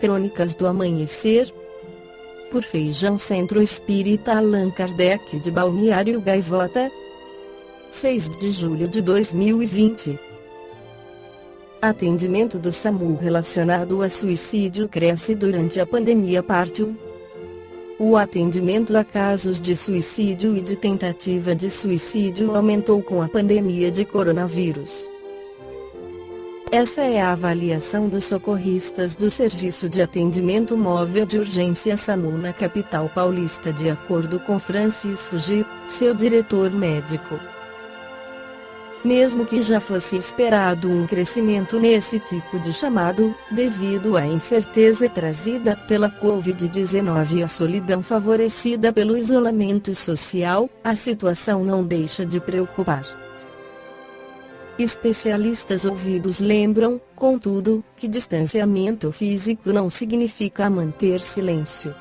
Crônicas do Amanhecer, por Feijão Centro Espírita Allan Kardec de Balneário Gaivota, 6 de julho de 2020. Atendimento do SAMU relacionado a suicídio cresce durante a pandemia. Parte 1. O atendimento a casos de suicídio e de tentativa de suicídio aumentou com a pandemia de coronavírus. Essa é a avaliação dos socorristas do Serviço de Atendimento Móvel de Urgência SAMU na capital paulista, de acordo com Francisco G., seu diretor médico. Mesmo que já fosse esperado um crescimento nesse tipo de chamado, devido à incerteza trazida pela Covid-19 e a solidão favorecida pelo isolamento social, a situação não deixa de preocupar. Especialistas ouvidos lembram, contudo, que distanciamento físico não significa manter silêncio.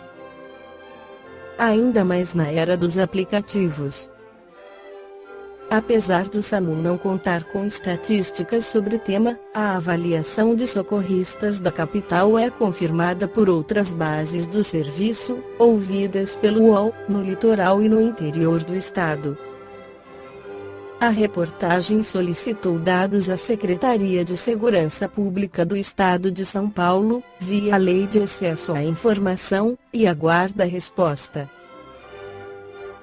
Ainda mais na era dos aplicativos. Apesar do SAMU não contar com estatísticas sobre o tema, a avaliação de socorristas da capital é confirmada por outras bases do serviço, ouvidas pelo UOL, no litoral e no interior do estado. A reportagem solicitou dados à Secretaria de Segurança Pública do Estado de São Paulo, via Lei de Acesso à Informação, e aguarda a resposta.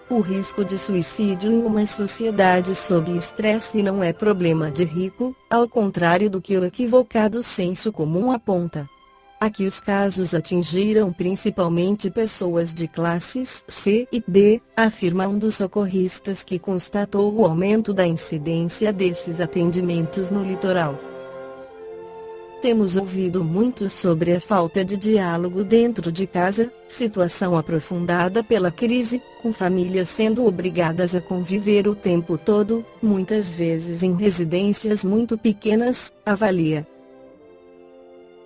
O risco de suicídio em uma sociedade sob estresse não é problema de rico, ao contrário do que o equivocado senso comum aponta. Aqui os casos atingiram principalmente pessoas de classes C e D, afirma um dos socorristas que constatou o aumento da incidência desses atendimentos no litoral. Temos ouvido muito sobre a falta de diálogo dentro de casa, situação aprofundada pela crise, com famílias sendo obrigadas a conviver o tempo todo, muitas vezes em residências muito pequenas, avalia.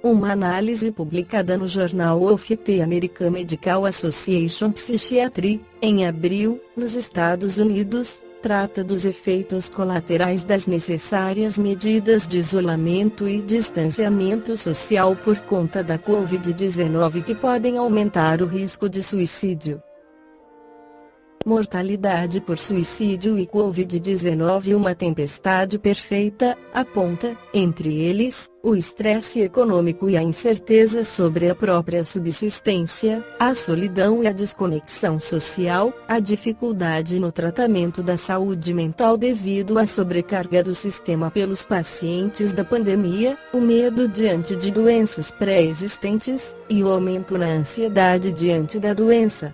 Uma análise publicada no jornal of the American Medical Association Psychiatry, em abril, nos Estados Unidos, trata dos efeitos colaterais das necessárias medidas de isolamento e distanciamento social por conta da Covid-19 que podem aumentar o risco de suicídio. Mortalidade por suicídio e Covid-19, uma tempestade perfeita, aponta, entre eles, o estresse econômico e a incerteza sobre a própria subsistência, a solidão e a desconexão social, a dificuldade no tratamento da saúde mental devido à sobrecarga do sistema pelos pacientes da pandemia, o medo diante de doenças pré-existentes, e o aumento na ansiedade diante da doença.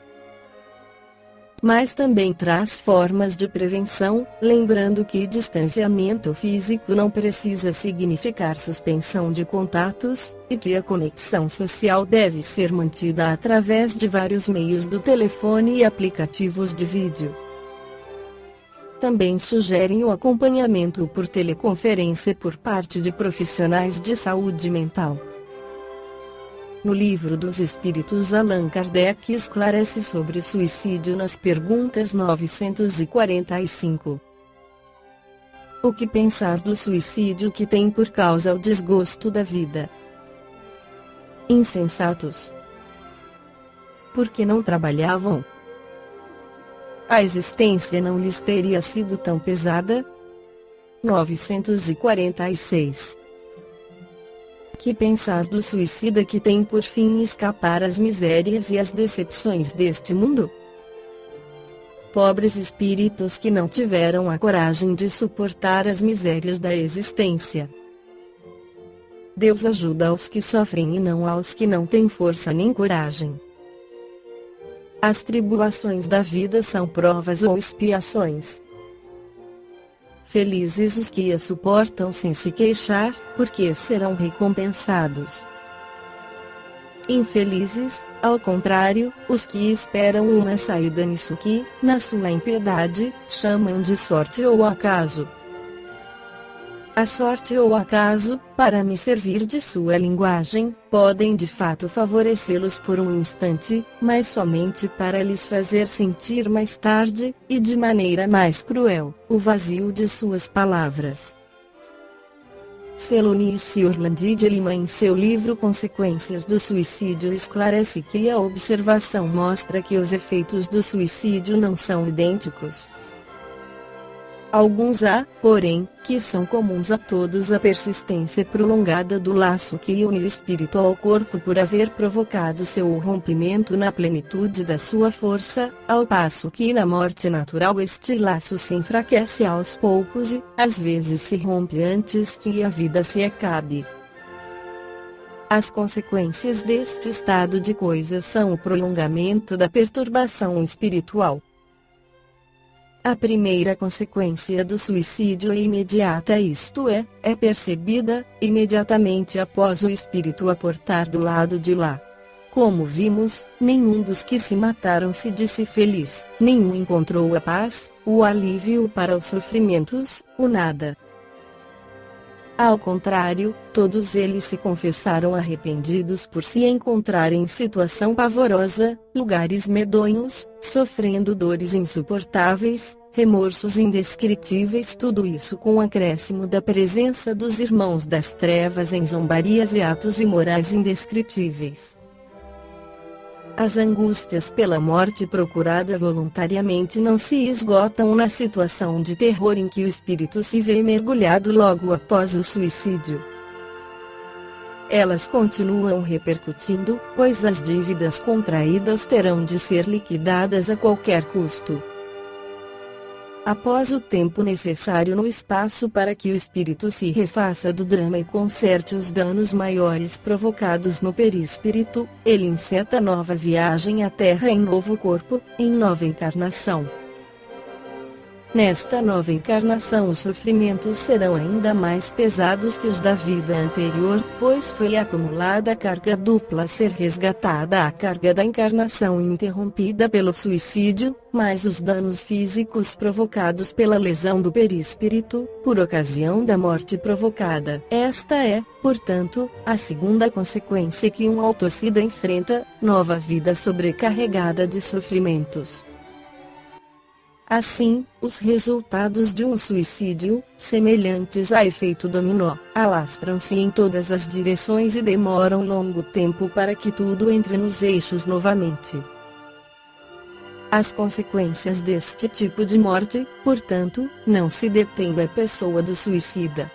Mas também traz formas de prevenção, lembrando que distanciamento físico não precisa significar suspensão de contatos, e que a conexão social deve ser mantida através de vários meios do telefone e aplicativos de vídeo. Também sugerem o acompanhamento por teleconferência por parte de profissionais de saúde mental. No Livro dos Espíritos, Allan Kardec esclarece sobre o suicídio nas perguntas 945. O que pensar do suicídio que tem por causa o desgosto da vida? Insensatos. Por que não trabalhavam? A existência não lhes teria sido tão pesada? 946. Que pensar do suicida que tem por fim escapar às misérias e às decepções deste mundo? Pobres espíritos que não tiveram a coragem de suportar as misérias da existência. Deus ajuda aos que sofrem e não aos que não têm força nem coragem. As tribulações da vida são provas ou expiações. Felizes os que a suportam sem se queixar, porque serão recompensados. Infelizes, ao contrário, os que esperam uma saída nisso que, na sua impiedade, chamam de sorte ou acaso. A sorte ou acaso, para me servir de sua linguagem, podem de fato favorecê-los por um instante, mas somente para lhes fazer sentir mais tarde, e de maneira mais cruel, o vazio de suas palavras. Celonice Orlandi de Lima, em seu livro Consequências do Suicídio, esclarece que a observação mostra que os efeitos do suicídio não são idênticos. Alguns há, porém, que são comuns a todos: a persistência prolongada do laço que une o espírito ao corpo por haver provocado seu rompimento na plenitude da sua força, ao passo que na morte natural este laço se enfraquece aos poucos e, às vezes, se rompe antes que a vida se acabe. As consequências deste estado de coisas são o prolongamento da perturbação espiritual. A primeira consequência do suicídio é imediata, isto é percebida imediatamente após o espírito aportar do lado de lá. Como vimos, nenhum dos que se mataram se disse feliz, nenhum encontrou a paz, o alívio para os sofrimentos, o nada. Ao contrário, todos eles se confessaram arrependidos por se encontrarem em situação pavorosa, lugares medonhos, sofrendo dores insuportáveis, remorsos indescritíveis, tudo isso com o acréscimo da presença dos irmãos das trevas em zombarias e atos imorais indescritíveis. As angústias pela morte procurada voluntariamente não se esgotam na situação de terror em que o espírito se vê mergulhado logo após o suicídio. Elas continuam repercutindo, pois as dívidas contraídas terão de ser liquidadas a qualquer custo. Após o tempo necessário no espaço para que o espírito se refaça do drama e conserte os danos maiores provocados no perispírito, ele enceta nova viagem à Terra em novo corpo, em nova encarnação. Nesta nova encarnação os sofrimentos serão ainda mais pesados que os da vida anterior, pois foi acumulada a carga dupla a ser resgatada: a carga da encarnação interrompida pelo suicídio, mais os danos físicos provocados pela lesão do perispírito, por ocasião da morte provocada. Esta é, portanto, a segunda consequência que um autocida enfrenta: nova vida sobrecarregada de sofrimentos. Assim, os resultados de um suicídio, semelhantes a efeito dominó, alastram-se em todas as direções e demoram longo tempo para que tudo entre nos eixos novamente. As consequências deste tipo de morte, portanto, não se detêm na pessoa do suicida.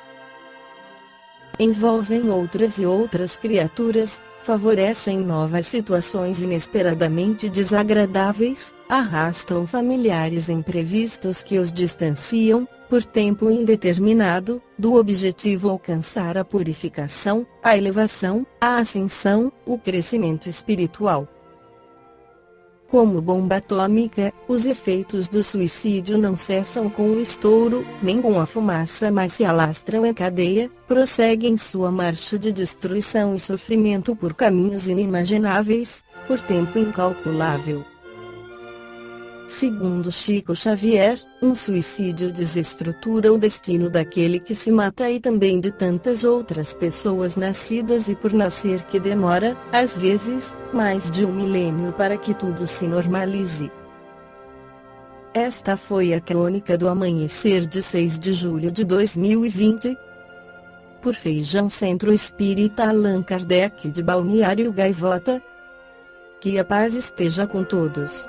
Envolvem outras e outras criaturas, favorecem novas situações inesperadamente desagradáveis, arrastam familiares imprevistos que os distanciam, por tempo indeterminado, do objetivo alcançar a purificação, a elevação, a ascensão, o crescimento espiritual. Como bomba atômica, os efeitos do suicídio não cessam com o estouro, nem com a fumaça, mas se alastram em cadeia, prosseguem sua marcha de destruição e sofrimento por caminhos inimagináveis, por tempo incalculável. Segundo Chico Xavier, um suicídio desestrutura o destino daquele que se mata e também de tantas outras pessoas nascidas e por nascer, que demora, às vezes, mais de 1 milênio para que tudo se normalize. Esta foi a crônica do amanhecer de 6 de julho de 2020. Por Feijão Centro Espírita Allan Kardec de Balneário Gaivota. Que a paz esteja com todos.